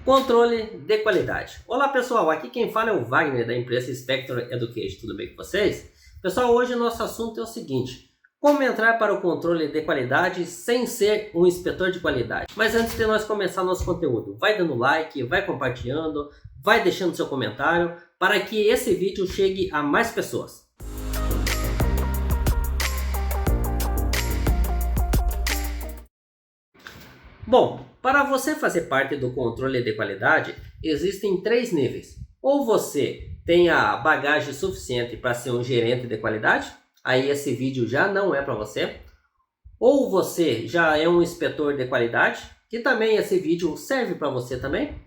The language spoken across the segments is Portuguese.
Controle de qualidade. Olá pessoal, aqui quem fala é o Wagner da empresa Spectrum Education, tudo bem com vocês? Pessoal, hoje o nosso assunto é o seguinte: como entrar para o controle de qualidade sem ser um inspetor de qualidade. Mas antes de nós começar nosso conteúdo, vai dando like, vai compartilhando, vai deixando seu comentário para que esse vídeo chegue a mais pessoas. Bom, para você fazer parte do controle de qualidade, existem 3 níveis. Ou você tem a bagagem suficiente para ser um gerente de qualidade, aí esse vídeo já não é para você. Ou você já é um inspetor de qualidade, que também esse vídeo serve para você também.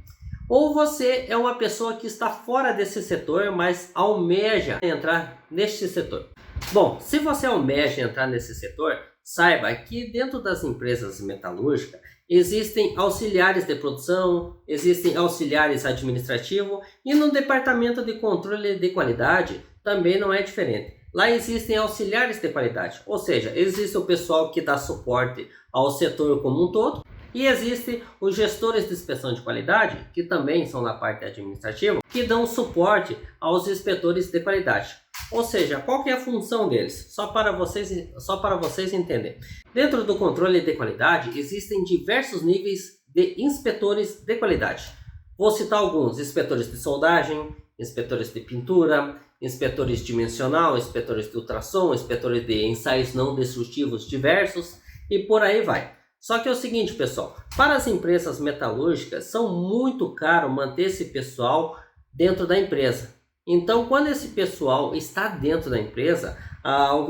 Ou você é uma pessoa que está fora desse setor, mas almeja entrar neste setor. Bom, se você almeja entrar nesse setor, saiba que dentro das empresas metalúrgicas existem auxiliares de produção, existem auxiliares administrativos e no departamento de controle de qualidade também não é diferente. Lá existem auxiliares de qualidade, ou seja, existe o pessoal que dá suporte ao setor como um todo e existem os gestores de inspeção de qualidade, que também são na parte administrativa, que dão suporte aos inspetores de qualidade. Ou seja, qual que é a função deles? Só para vocês entenderem. Dentro do controle de qualidade existem diversos níveis de inspetores de qualidade. Vou citar alguns: inspetores de soldagem, inspetores de pintura, inspetores dimensional, inspetores de ultrassom, inspetores de ensaios não destrutivos diversos e por aí vai. Só que é o seguinte, pessoal, para as empresas metalúrgicas são muito caro manter esse pessoal dentro da empresa. Então, quando esse pessoal está dentro da empresa,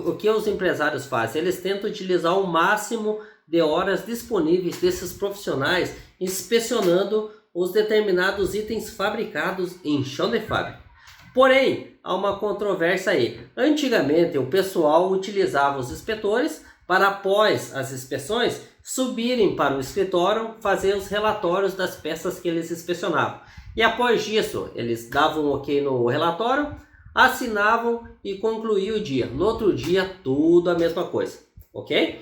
o que os empresários fazem? Eles tentam utilizar o máximo de horas disponíveis desses profissionais, inspecionando os determinados itens fabricados em chão de fábrica. Porém, há uma controvérsia aí. Antigamente, o pessoal utilizava os inspetores para, após as inspeções, subirem para o escritório, fazer os relatórios das peças que eles inspecionavam. E após isso, eles davam um ok no relatório, assinavam e concluíam o dia. No outro dia, tudo a mesma coisa, ok?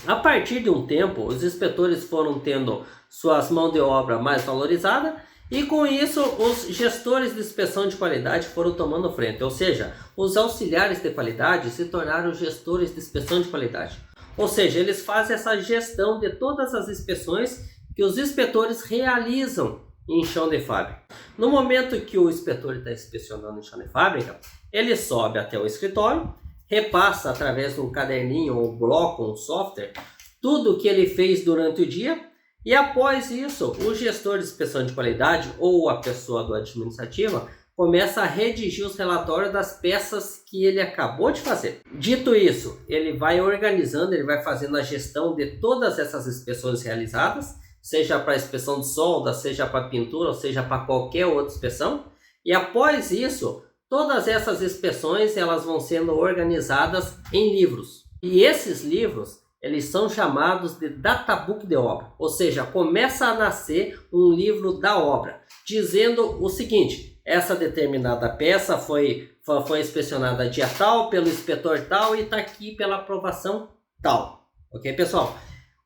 A partir de um tempo, os inspetores foram tendo suas mãos de obra mais valorizadas e com isso os gestores de inspeção de qualidade foram tomando frente. Ou seja, os auxiliares de qualidade se tornaram gestores de inspeção de qualidade. Ou seja, eles fazem essa gestão de todas as inspeções que os inspetores realizam em chão de fábrica. No momento que o inspetor está inspecionando em chão de fábrica, ele sobe até o escritório, repassa através de um caderninho, um bloco, um software, tudo o que ele fez durante o dia e após isso, o gestor de inspeção de qualidade ou a pessoa do administrativo começa a redigir os relatórios das peças que ele acabou de fazer. Dito isso, ele vai organizando, ele vai fazendo a gestão de todas essas inspeções realizadas, seja para inspeção de solda, seja para pintura, ou seja para qualquer outra inspeção. E após isso, todas essas inspeções elas vão sendo organizadas em livros. E esses livros, eles são chamados de databook de obra. Ou seja, começa a nascer um livro da obra, dizendo o seguinte: essa determinada peça foi inspecionada dia tal, pelo inspetor tal e está aqui pela aprovação tal. Ok, pessoal?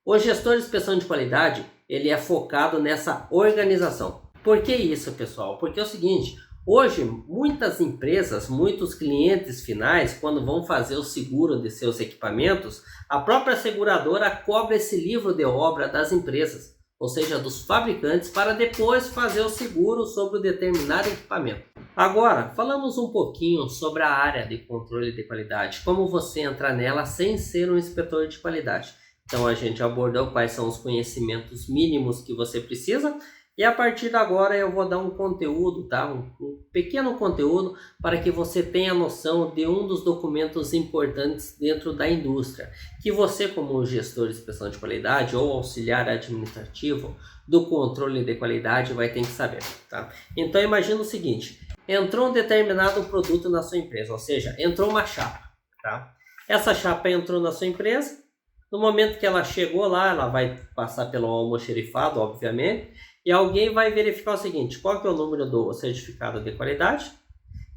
O gestor de inspeção de qualidade, ele é focado nessa organização. Por que isso, pessoal? Porque é o seguinte: hoje muitas empresas, muitos clientes finais, quando vão fazer o seguro de seus equipamentos, a própria seguradora cobra esse livro de obra das empresas, ou seja, dos fabricantes, para depois fazer o seguro sobre o determinado equipamento. Agora, falamos um pouquinho sobre a área de controle de qualidade, como você entrar nela sem ser um inspetor de qualidade. Então a gente abordou quais são os conhecimentos mínimos que você precisa e a partir de agora eu vou dar um conteúdo, tá? Um pequeno conteúdo para que você tenha noção de um dos documentos importantes dentro da indústria, que você como gestor de inspeção de qualidade ou auxiliar administrativo do controle de qualidade vai ter que saber, tá? Então imagina o seguinte: entrou um determinado produto na sua empresa, ou seja, entrou uma chapa, tá? Essa chapa entrou na sua empresa. No momento que ela chegou lá, ela vai passar pelo almoxerifado, obviamente, e alguém vai verificar o seguinte: qual que é o número do certificado de qualidade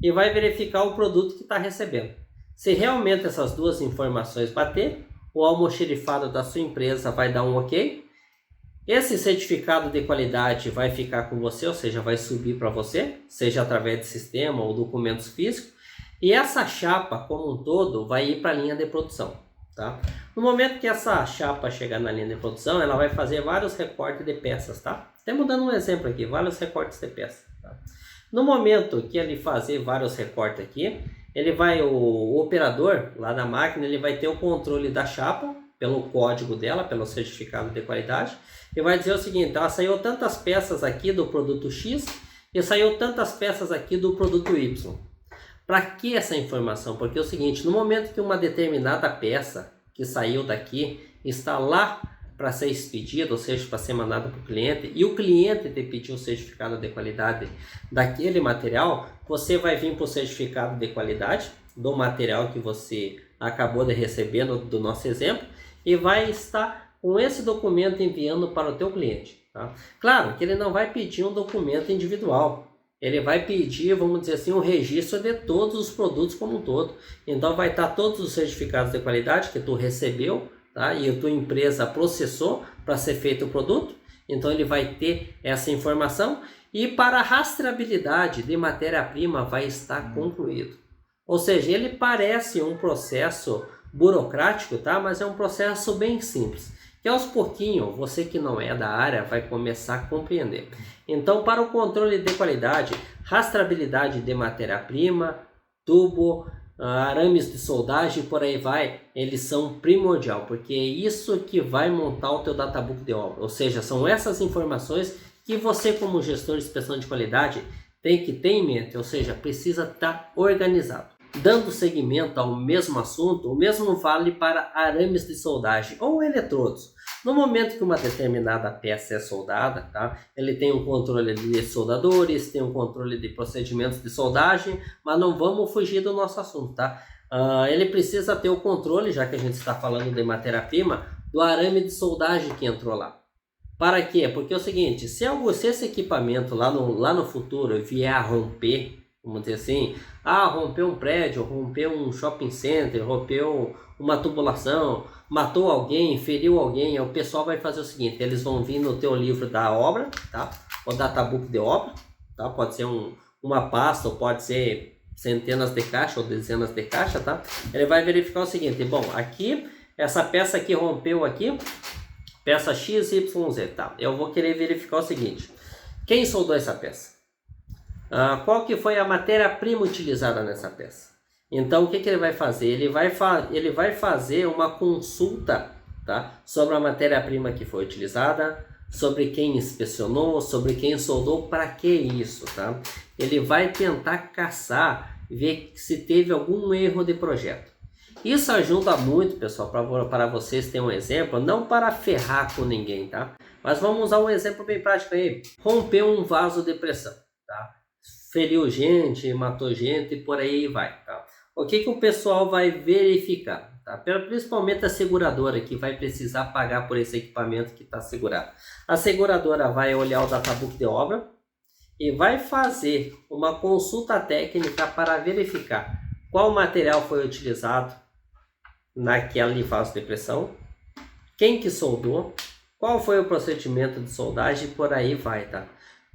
e vai verificar o produto que está recebendo. Se realmente essas duas informações bater, o almoxerifado da sua empresa vai dar um ok Esse certificado de qualidade vai ficar com você, ou seja, vai subir para você, seja através de sistema ou documentos físicos. E essa chapa como um todo vai ir para a linha de produção. Tá? No momento que essa chapa chegar na linha de produção, ela vai fazer vários recortes de peças. Tá? Até dando um exemplo aqui, vários recortes de peças. Tá? No momento que ele fazer vários recortes aqui, o operador lá da máquina, ele vai ter o controle da chapa, pelo código dela, pelo certificado de qualidade, e vai dizer o seguinte: ela saiu tantas peças aqui do produto X e saiu tantas peças aqui do produto Y. Para que essa informação? Porque é o seguinte, no momento que uma determinada peça que saiu daqui está lá para ser expedida, ou seja, para ser mandada para o cliente, e o cliente te pediu o certificado de qualidade daquele material, você vai vir para o certificado de qualidade do material que você acabou de receber do nosso exemplo, e vai estar com esse documento enviando para o teu cliente. Tá? Claro que ele não vai pedir um documento individual, ele vai pedir, vamos dizer assim, um registro de todos os produtos como um todo. Então vai estar todos os certificados de qualidade que tu recebeu, tá? E a tua empresa processou para ser feito o produto. Então ele vai ter essa informação, e para a rastreabilidade de matéria-prima vai estar concluído. Ou seja, ele parece um processo burocrático, tá? Mas é um processo bem simples, que aos pouquinhos, você que não é da área vai começar a compreender. Então, para o controle de qualidade, rastreabilidade de matéria-prima, tubo, arames de soldagem, por aí vai, eles são primordial, porque é isso que vai montar o teu databook de obra. Ou seja, são essas informações que você, como gestor de inspeção de qualidade, tem que ter em mente, ou seja, precisa estar organizado. Dando seguimento ao mesmo assunto, o mesmo vale para arames de soldagem ou eletrodos. No momento que uma determinada peça é soldada, tá? Ele tem um controle de soldadores, tem um controle de procedimentos de soldagem, mas não vamos fugir do nosso assunto, tá? Ele precisa ter o controle, já que a gente está falando de matéria-prima, do arame de soldagem que entrou lá. Para quê? Porque é o seguinte, se esse equipamento lá no futuro vier a romper, vamos dizer assim, rompeu um prédio, rompeu um shopping center, rompeu uma tubulação, matou alguém, feriu alguém, o pessoal vai fazer o seguinte: eles vão vir no teu livro da obra, tá? O databook de obra, tá? Pode ser uma pasta, ou pode ser centenas de caixas ou dezenas de caixas, tá? Ele vai verificar o seguinte: bom, aqui, essa peça aqui rompeu aqui, peça XYZ, tá? Eu vou querer verificar o seguinte: quem soldou essa peça? Qual que foi a matéria-prima utilizada nessa peça? Então o que ele vai fazer? Ele vai fazer uma consulta, tá? Sobre a matéria-prima que foi utilizada, sobre quem inspecionou, sobre quem soldou, para que isso, tá? Ele vai tentar caçar, ver se teve algum erro de projeto. Isso ajuda muito, pessoal, para vocês terem um exemplo, não para ferrar com ninguém, tá? Mas vamos usar um exemplo bem prático aí. Rompeu um vaso de pressão, tá? Feriu gente, matou gente e por aí vai, tá? O que o pessoal vai verificar, tá? Principalmente a seguradora, que vai precisar pagar por esse equipamento que está segurado. A seguradora vai olhar o databook de obra e vai fazer uma consulta técnica para verificar qual material foi utilizado naquele vaso de pressão, quem que soldou, qual foi o procedimento de soldagem e por aí vai, tá?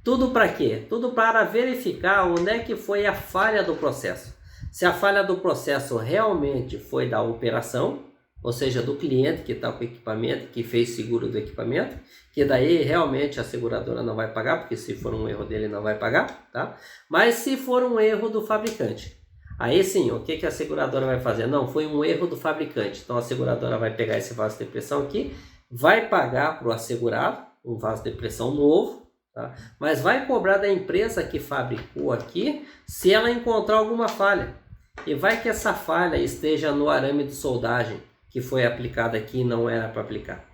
Tudo para quê? Tudo para verificar onde é que foi a falha do processo. Se a falha do processo realmente foi da operação, ou seja, do cliente que está com o equipamento, que fez seguro do equipamento, que daí realmente a seguradora não vai pagar, porque se for um erro dele não vai pagar, tá? Mas se for um erro do fabricante, aí sim, o que a seguradora vai fazer? Não, foi um erro do fabricante. Então a seguradora vai pegar esse vaso de pressão aqui, vai pagar para o assegurado um vaso de pressão novo, tá? Mas vai cobrar da empresa que fabricou aqui se ela encontrar alguma falha. E vai que essa falha esteja no arame de soldagem que foi aplicado aqui e não era para aplicar.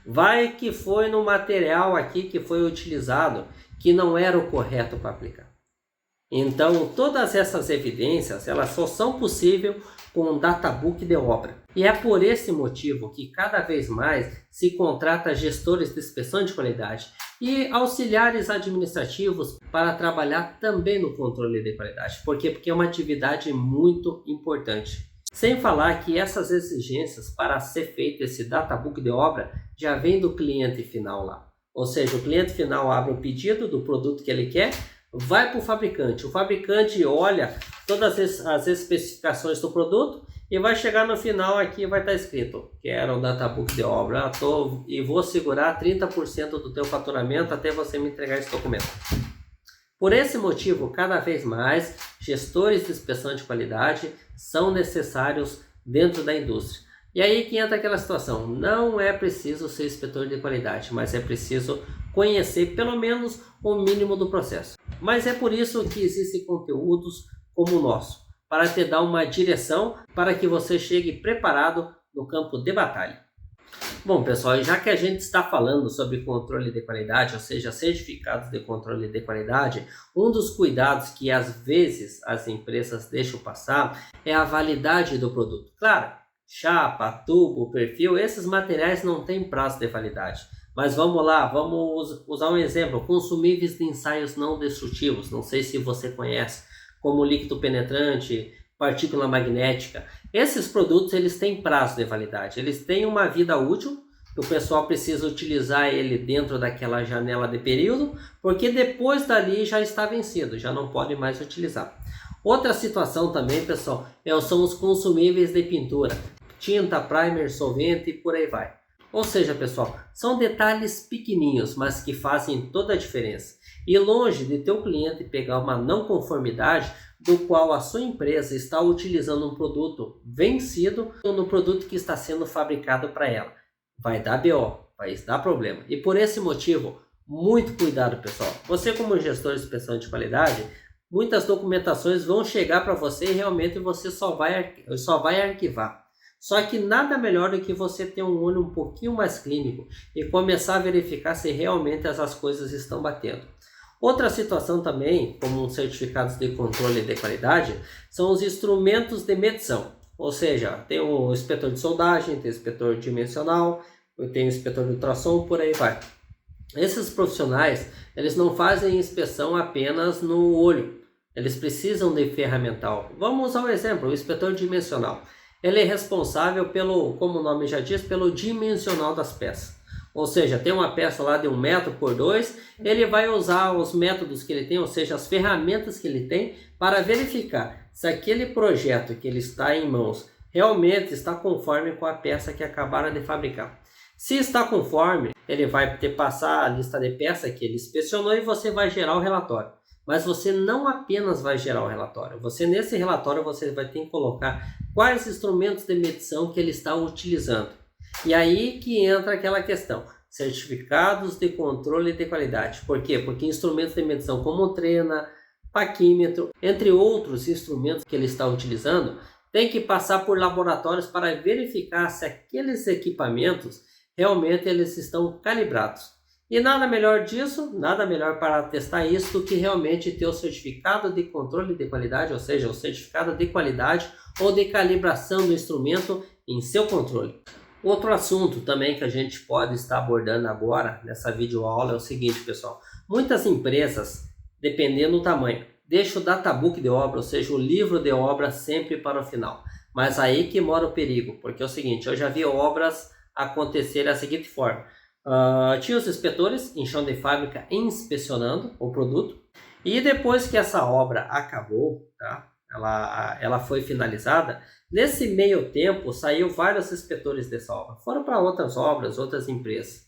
Vai que foi no material aqui que foi utilizado que não era o correto para aplicar. Então, todas essas evidências, elas só são possíveis com um databook de obra. E é por esse motivo que cada vez mais se contrata gestores de inspeção de qualidade e auxiliares administrativos para trabalhar também no controle de qualidade. Por quê? Porque é uma atividade muito importante. Sem falar que essas exigências para ser feito esse databook de obra já vem do cliente final lá. Ou seja, o cliente final abre o pedido do produto que ele quer, vai para o fabricante olha todas as especificações do produto e vai chegar no final aqui vai estar escrito, quero um databook de obra, e vou segurar 30% do teu faturamento até você me entregar esse documento. Por esse motivo, cada vez mais, gestores de inspeção de qualidade são necessários dentro da indústria. E aí que entra aquela situação, não é preciso ser inspetor de qualidade, mas é preciso conhecer pelo menos o mínimo do processo. Mas é por isso que existem conteúdos como o nosso, para te dar uma direção para que você chegue preparado no campo de batalha. Bom pessoal, já que a gente está falando sobre controle de qualidade, ou seja, certificados de controle de qualidade, um dos cuidados que às vezes as empresas deixam passar é a validade do produto. Claro, chapa, tubo, perfil, esses materiais não têm prazo de validade. Mas vamos lá, vamos usar um exemplo, consumíveis de ensaios não destrutivos, não sei se você conhece, como líquido penetrante, partícula magnética. Esses produtos eles têm prazo de validade, eles têm uma vida útil, que o pessoal precisa utilizar ele dentro daquela janela de período, porque depois dali já está vencido, já não pode mais utilizar. Outra situação também, pessoal, são os consumíveis de pintura, tinta, primer, solvente e por aí vai. Ou seja, pessoal, são detalhes pequeninhos, mas que fazem toda a diferença. E longe de teu cliente pegar uma não conformidade do qual a sua empresa está utilizando um produto vencido no produto que está sendo fabricado para ela. Vai dar BO, vai dar problema. E por esse motivo, muito cuidado, pessoal. Você como gestor de inspeção de qualidade, muitas documentações vão chegar para você e realmente você só vai arquivar. Só que nada melhor do que você ter um olho um pouquinho mais clínico e começar a verificar se realmente essas coisas estão batendo. Outra situação também, como certificados de controle de qualidade, são os instrumentos de medição. Ou seja, tem o inspetor de soldagem, tem o inspetor dimensional, tem o inspetor de ultrassom, por aí vai. Esses profissionais, eles não fazem inspeção apenas no olho, eles precisam de ferramental. Vamos usar um exemplo, o inspetor dimensional. Ele é responsável pelo, como o nome já diz, pelo dimensional das peças. Ou seja, tem uma peça lá de 1 metro por 2, ele vai usar os métodos que ele tem, ou seja, as ferramentas que ele tem, para verificar se aquele projeto que ele está em mãos realmente está conforme com a peça que acabaram de fabricar. Se está conforme, ele vai te passar a lista de peças que ele inspecionou e você vai gerar o relatório. Mas você não apenas vai gerar o relatório, nesse relatório você vai ter que colocar quais instrumentos de medição que ele está utilizando. E aí que entra aquela questão, certificados de controle de qualidade. Por quê? Porque instrumentos de medição como o trena, paquímetro, entre outros instrumentos que ele está utilizando, tem que passar por laboratórios para verificar se aqueles equipamentos realmente eles estão calibrados. E nada melhor disso, nada melhor para testar isso do que realmente ter o certificado de controle de qualidade, ou seja, o certificado de qualidade ou de calibração do instrumento em seu controle. Outro assunto também que a gente pode estar abordando agora nessa videoaula é o seguinte, pessoal. Muitas empresas, dependendo do tamanho, deixam o databook de obra, ou seja, o livro de obra sempre para o final. Mas aí que mora o perigo, porque é o seguinte, eu já vi obras acontecer da seguinte forma. Tinha os inspetores em chão de fábrica inspecionando o produto e depois que essa obra acabou, tá? Ela foi finalizada, nesse meio tempo saiu vários inspetores dessa obra, foram para outras obras, outras empresas.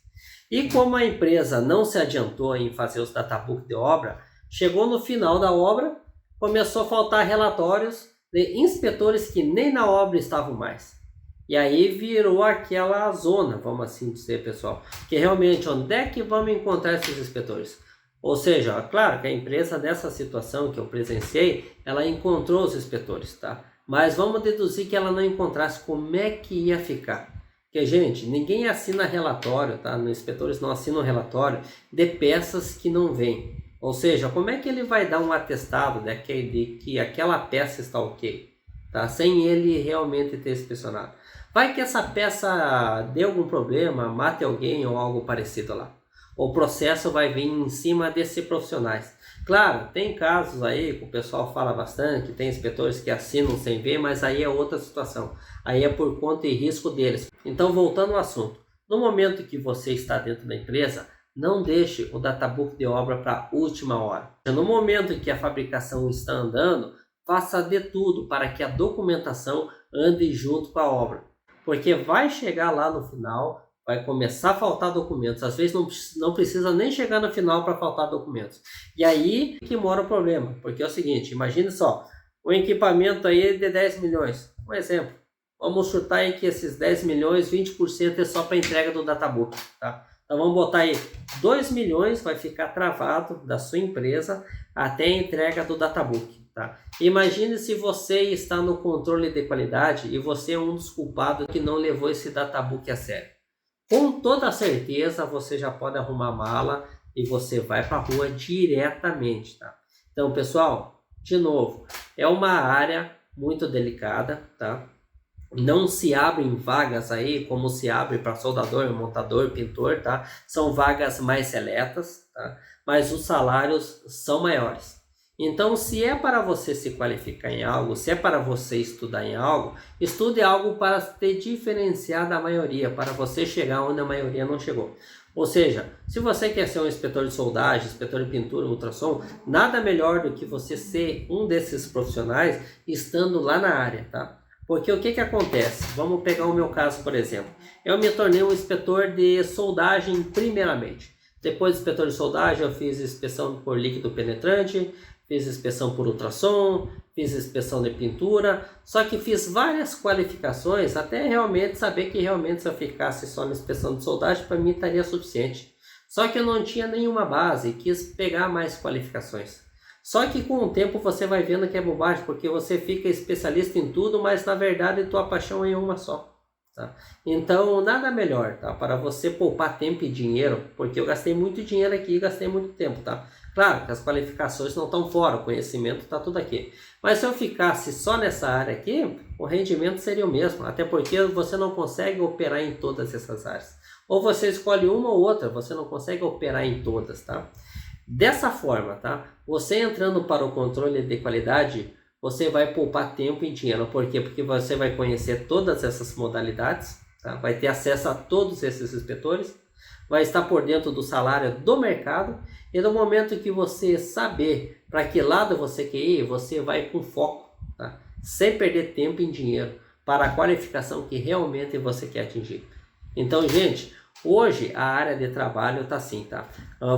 E como a empresa não se adiantou em fazer os databook de obra, chegou no final da obra, começou a faltar relatórios de inspetores que nem na obra estavam mais. E aí virou aquela zona, vamos assim dizer, pessoal, que realmente onde é que vamos encontrar esses inspetores? Ou seja, claro que a empresa nessa situação que eu presenciei, ela encontrou os inspetores, tá? Mas vamos deduzir que ela não encontrasse, como é que ia ficar? Porque, gente, ninguém assina relatório, tá? Os inspetores não assinam relatório de peças que não vêm. Ou seja, como é que ele vai dar um atestado de que aquela peça está ok, tá? Sem ele realmente ter inspecionado. Vai que essa peça dê algum problema, mate alguém ou algo parecido lá. O processo vai vir em cima desses profissionais. Claro, tem casos aí que o pessoal fala bastante, tem inspetores que assinam sem ver, mas aí é outra situação. Aí é por conta e risco deles. Então, voltando ao assunto. No momento que você está dentro da empresa, não deixe o databook de obra para a última hora. No momento em que a fabricação está andando, faça de tudo para que a documentação ande junto com a obra. Porque vai chegar lá no final, vai começar a faltar documentos. Às vezes não precisa nem chegar no final para faltar documentos. E aí que mora o problema. Porque é o seguinte, imagine só, um equipamento aí de 10 milhões. Um exemplo. Vamos chutar aí que esses 10 milhões, 20% é só para entrega do databook. Tá? Então vamos botar aí 2 milhões, vai ficar travado da sua empresa até a entrega do databook. Tá? Imagine se você está no controle de qualidade e você é um dos culpados que não levou esse databook a sério. Com toda certeza você já pode arrumar a mala e você vai para a rua diretamente. Tá? Então pessoal, de novo, é uma área muito delicada. Tá? Não se abrem vagas aí como se abre para soldador, montador, pintor. Tá? São vagas mais seletas, tá? Mas os salários são maiores. Então, se é para você se qualificar em algo, se é para você estudar em algo, estude algo para te diferenciar da maioria, para você chegar onde a maioria não chegou. Ou seja, se você quer ser um inspetor de soldagem, inspetor de pintura, ultrassom, nada melhor do que você ser um desses profissionais estando lá na área, tá? Porque o que acontece? Vamos pegar o meu caso, por exemplo. Eu me tornei um inspetor de soldagem primeiramente. Depois de inspetor de soldagem, eu fiz inspeção por líquido penetrante, fiz inspeção por ultrassom, fiz inspeção de pintura, só que fiz várias qualificações até realmente saber que realmente se eu ficasse só na inspeção de soldagem, para mim estaria suficiente. Só que eu não tinha nenhuma base e quis pegar mais qualificações. Só que com o tempo você vai vendo que é bobagem, porque você fica especialista em tudo, mas na verdade tua paixão é uma só. Tá? Então nada melhor, tá? Para você poupar tempo e dinheiro, porque eu gastei muito dinheiro aqui e gastei muito tempo, tá? Claro que as qualificações não estão fora, o conhecimento está tudo aqui. Mas se eu ficasse só nessa área aqui, o rendimento seria o mesmo, até porque você não consegue operar em todas essas áreas. Ou você escolhe uma ou outra, você não consegue operar em todas, tá? Dessa forma, tá? Você entrando para o controle de qualidade, você vai poupar tempo e dinheiro. Por quê? Porque você vai conhecer todas essas modalidades, tá? Vai ter acesso a todos esses inspetores, vai estar por dentro do salário do mercado, e no momento que você saber para que lado você quer ir, você vai com foco, tá? Sem perder tempo e dinheiro para a qualificação que realmente você quer atingir. Então, gente, hoje a área de trabalho está assim, tá?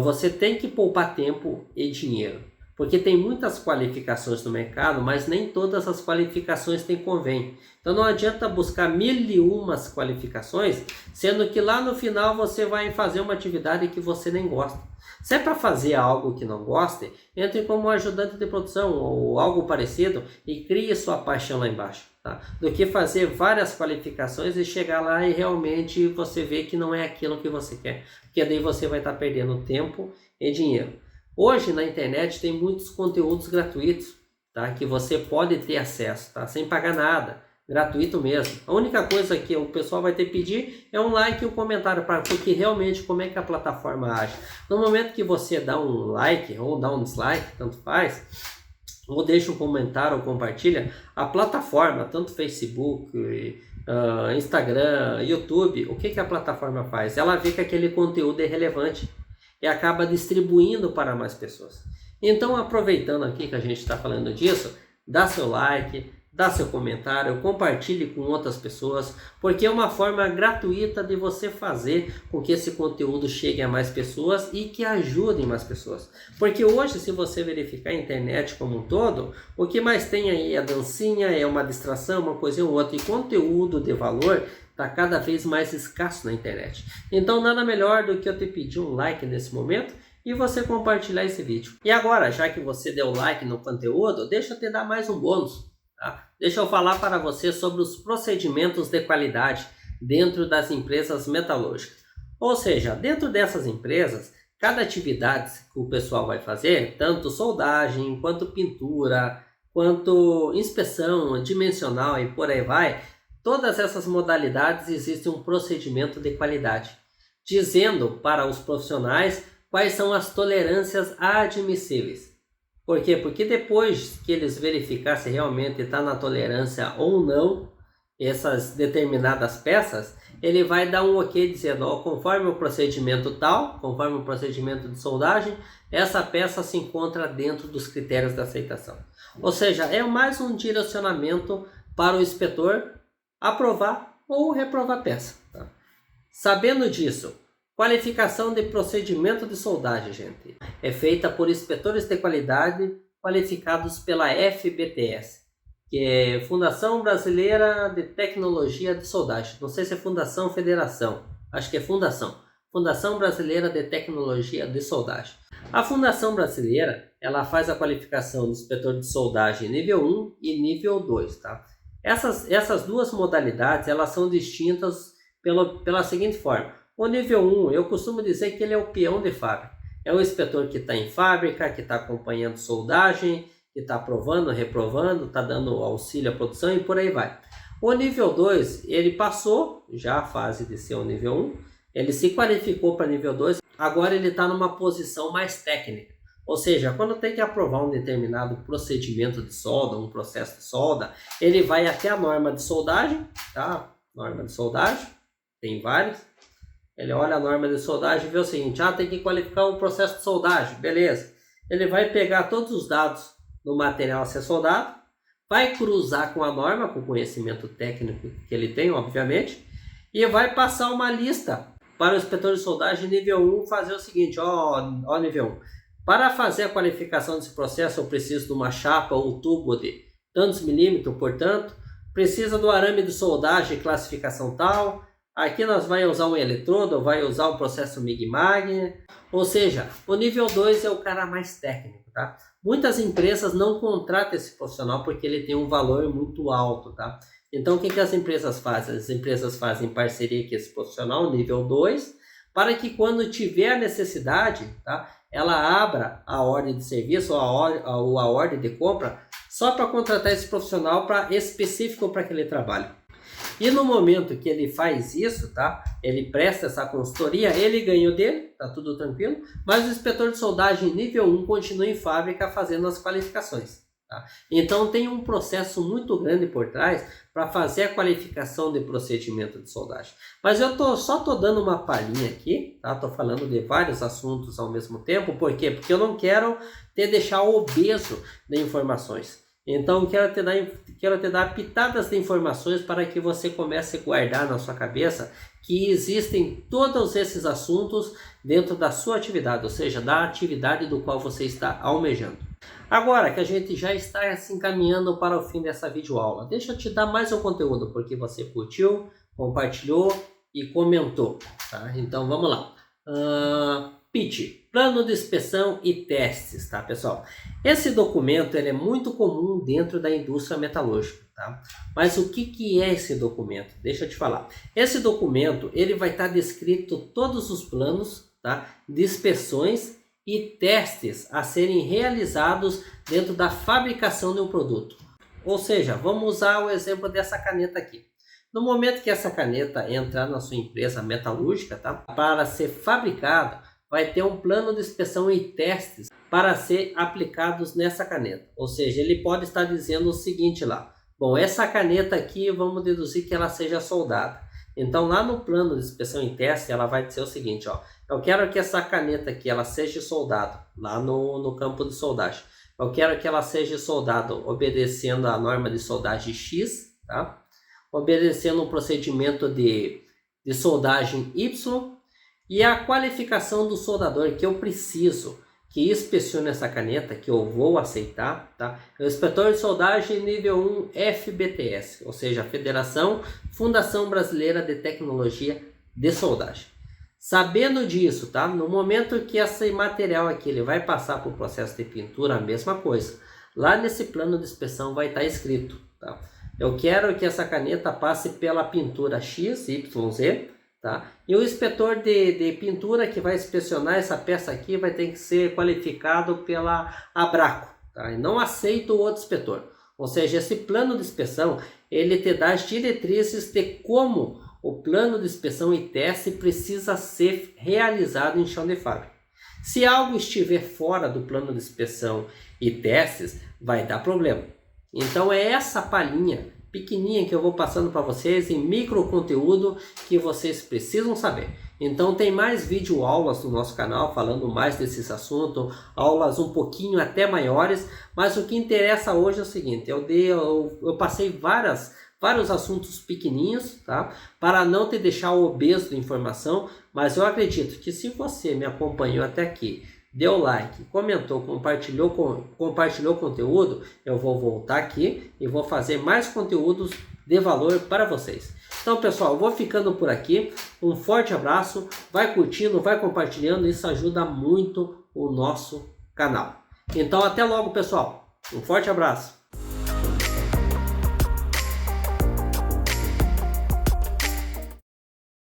Você tem que poupar tempo e dinheiro, porque tem muitas qualificações no mercado, mas nem todas as qualificações têm convênio. Então não adianta buscar 1001 qualificações, sendo que lá no final você vai fazer uma atividade que você nem gosta. Se é para fazer algo que não goste, entre como ajudante de produção ou algo parecido e crie sua paixão lá embaixo. Tá? Do que fazer várias qualificações e chegar lá e realmente você vê que não é aquilo que você quer. Porque daí você vai estar perdendo tempo e dinheiro. Hoje na internet tem muitos conteúdos gratuitos, tá? Que você pode ter acesso, tá? Sem pagar nada, gratuito mesmo. A única coisa que o pessoal vai ter que pedir é um like e um comentário, porque realmente como é que a plataforma age. No momento que você dá um like ou dá um dislike, tanto faz, ou deixa um comentário ou compartilha, a plataforma, tanto Facebook, Instagram, YouTube, o que a plataforma faz? Ela vê que aquele conteúdo é relevante e acaba distribuindo para mais pessoas. Então, aproveitando aqui que a gente está falando disso, dá seu like, dá seu comentário, compartilhe com outras pessoas, porque é uma forma gratuita de você fazer com que esse conteúdo chegue a mais pessoas e que ajudem mais pessoas. Porque hoje, se você verificar a internet como um todo, o que mais tem aí é a dancinha, é uma distração, uma coisa ou outra, e conteúdo de valor está cada vez mais escasso na internet. Então nada melhor do que eu te pedir um like nesse momento e você compartilhar esse vídeo. E agora, já que você deu like no conteúdo, deixa eu te dar mais um bônus. Tá? Deixa eu falar para você sobre os procedimentos de qualidade dentro das empresas metalúrgicas. Ou seja, dentro dessas empresas, cada atividade que o pessoal vai fazer, tanto soldagem, quanto pintura, quanto inspeção dimensional e por aí vai, todas essas modalidades existem um procedimento de qualidade, dizendo para os profissionais quais são as tolerâncias admissíveis. Por quê? Porque depois que eles verificar se realmente está na tolerância ou não essas determinadas peças, ele vai dar um ok dizendo, ó, conforme o procedimento tal, conforme o procedimento de soldagem, essa peça se encontra dentro dos critérios de aceitação. Ou seja, é mais um direcionamento para o inspetor aprovar ou reprovar a peça. Tá? Sabendo disso, qualificação de procedimento de soldagem, gente, é feita por inspetores de qualidade qualificados pela FBTS, que é Fundação Brasileira de Tecnologia de Soldagem. Não sei se é Fundação Federação, acho que é Fundação Brasileira de Tecnologia de Soldagem. A Fundação Brasileira, ela faz a qualificação de inspetor de soldagem nível 1 e nível 2, tá? Essas duas modalidades, elas são distintas pela seguinte forma. O nível 1, eu costumo dizer que ele é o peão de fábrica. É o inspetor que está em fábrica, que está acompanhando soldagem, que está aprovando, reprovando, está dando auxílio à produção e por aí vai. O nível 2, ele passou já a fase de ser o nível 1, ele se qualificou para nível 2, agora ele está numa posição mais técnica. Ou seja, quando tem que aprovar um determinado procedimento de solda, um processo de solda, ele vai até a norma de soldagem, tá? Norma de soldagem, tem vários. Ele olha a norma de soldagem e vê o seguinte, tem que qualificar um processo de soldagem, beleza. Ele vai pegar todos os dados do material a ser soldado, vai cruzar com a norma, com o conhecimento técnico que ele tem, obviamente, e vai passar uma lista para o inspetor de soldagem nível 1 fazer o seguinte, ó nível 1, para fazer a qualificação desse processo eu preciso de uma chapa ou tubo de tantos milímetros, portanto, precisa do arame de soldagem classificação tal, aqui nós vamos usar um eletrodo, vai usar o processo MIG-MAG, ou seja, o nível 2 é o cara mais técnico, tá? Muitas empresas não contratam esse profissional porque ele tem um valor muito alto, tá? Então, o que as empresas fazem? As empresas fazem parceria com esse profissional, nível 2, para que quando tiver a necessidade, tá? Ela abra a ordem de serviço ou a ordem de compra só para contratar esse profissional específico para aquele trabalho. E no momento que ele faz isso, tá? Ele presta essa consultoria, ele ganha o dele, tá tudo tranquilo, mas o inspetor de soldagem nível 1 continua em fábrica fazendo as qualificações. Tá? Então tem um processo muito grande por trás para fazer a qualificação de procedimento de soldagem. Mas eu só tô dando uma palhinha aqui, tá? Tô falando de vários assuntos ao mesmo tempo, por quê? Porque eu não quero te deixar obeso de informações. Então quero te dar pitadas de informações para que você comece a guardar na sua cabeça que existem todos esses assuntos dentro da sua atividade, ou seja, da atividade do qual você está almejando. Agora que a gente já está se encaminhando para o fim dessa videoaula, deixa eu te dar mais um conteúdo, porque você curtiu, compartilhou e comentou. Tá? Então vamos lá. PIT, Plano de Inspeção e Testes, tá pessoal? Esse documento ele é muito comum dentro da indústria metalúrgica, tá? Mas o que é esse documento? Deixa eu te falar. Esse documento ele vai estar descrito todos os planos, tá? De inspeções e testes a serem realizados dentro da fabricação de um produto. Ou seja, vamos usar o exemplo dessa caneta aqui. No momento que essa caneta entrar na sua empresa metalúrgica, tá? Para ser fabricado, vai ter um plano de inspeção e testes para ser aplicados nessa caneta. Ou seja, ele pode estar dizendo o seguinte lá. Bom, essa caneta aqui vamos deduzir que ela seja soldada. Então lá no plano de inspeção e teste ela vai dizer o seguinte, ó. Eu quero que essa caneta aqui ela seja soldada lá no campo de soldagem. Eu quero que ela seja soldada obedecendo a norma de soldagem X, tá? Obedecendo um procedimento de soldagem Y e a qualificação do soldador que eu preciso que inspecione essa caneta, que eu vou aceitar, tá? É o inspetor de soldagem nível 1 FBTS, ou seja, Fundação Brasileira de Tecnologia de Soldagem. Sabendo disso, tá? No momento que esse material aqui ele vai passar por processo de pintura, a mesma coisa. Lá nesse plano de inspeção vai estar escrito, tá? Eu quero que essa caneta passe pela pintura X, Y, Z, tá? E o inspetor de pintura que vai inspecionar essa peça aqui vai ter que ser qualificado pela Abraco, tá? E não aceita o outro inspetor. Ou seja, esse plano de inspeção ele te dá as diretrizes de como o plano de inspeção e teste precisa ser realizado em chão de fábrica. Se algo estiver fora do plano de inspeção e testes, vai dar problema. Então é essa palhinha pequenininha que eu vou passando para vocês em micro conteúdo que vocês precisam saber. Então tem mais vídeo aulas no nosso canal falando mais desses assuntos, aulas um pouquinho até maiores, mas o que interessa hoje é o seguinte, eu passei vários assuntos pequenininhos, tá? Para não te deixar obeso de informação, mas eu acredito que se você me acompanhou até aqui, deu like, comentou, compartilhou o conteúdo, eu vou voltar aqui e vou fazer mais conteúdos de valor para vocês. Então, pessoal, eu vou ficando por aqui. Um forte abraço, vai curtindo, vai compartilhando, isso ajuda muito o nosso canal. Então, até logo, pessoal. Um forte abraço.